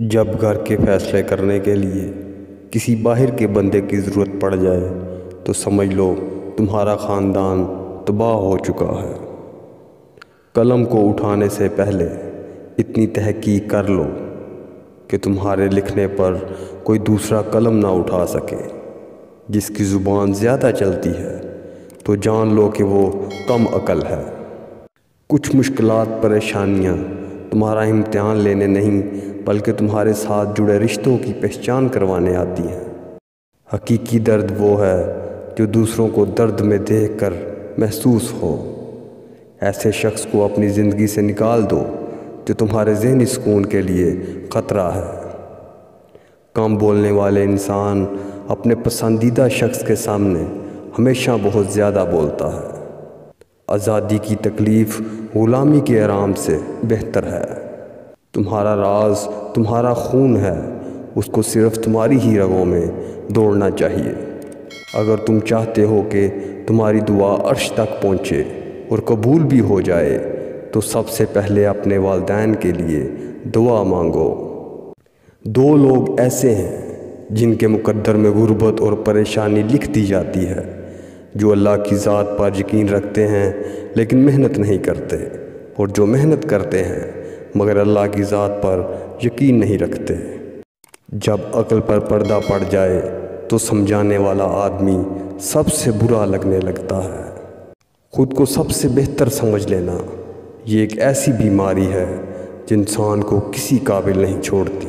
جب گھر کے فیصلے کرنے کے لیے کسی باہر کے بندے کی ضرورت پڑ جائے تو سمجھ لو تمہارا خاندان تباہ ہو چکا ہے۔ قلم کو اٹھانے سے پہلے اتنی تحقیق کر لو کہ تمہارے لکھنے پر کوئی دوسرا قلم نہ اٹھا سکے۔ جس کی زبان زیادہ چلتی ہے تو جان لو کہ وہ کم عقل ہے۔ کچھ مشکلات پریشانیاں تمہارا امتحان لینے نہیں بلکہ تمہارے ساتھ جڑے رشتوں کی پہچان کروانے آتی ہیں۔ حقیقی درد وہ ہے جو دوسروں کو درد میں دیکھ کر محسوس ہو۔ ایسے شخص کو اپنی زندگی سے نکال دو جو تمہارے ذہنی سکون کے لیے خطرہ ہے۔ کم بولنے والے انسان اپنے پسندیدہ شخص کے سامنے ہمیشہ بہت زیادہ بولتا ہے۔ آزادی کی تکلیف غلامی کے آرام سے بہتر ہے۔ تمہارا راز تمہارا خون ہے، اس کو صرف تمہاری ہی رگوں میں دوڑنا چاہیے۔ اگر تم چاہتے ہو کہ تمہاری دعا عرش تک پہنچے اور قبول بھی ہو جائے تو سب سے پہلے اپنے والدین کے لیے دعا مانگو۔ دو لوگ ایسے ہیں جن کے مقدر میں غربت اور پریشانی لکھ دی جاتی ہے، جو اللہ کی ذات پر یقین رکھتے ہیں لیکن محنت نہیں کرتے، اور جو محنت کرتے ہیں مگر اللہ کی ذات پر یقین نہیں رکھتے۔ جب عقل پر پردہ پڑ جائے تو سمجھانے والا آدمی سب سے برا لگنے لگتا ہے۔ خود کو سب سے بہتر سمجھ لینا یہ ایک ایسی بیماری ہے جو انسان کو کسی قابل نہیں چھوڑتی۔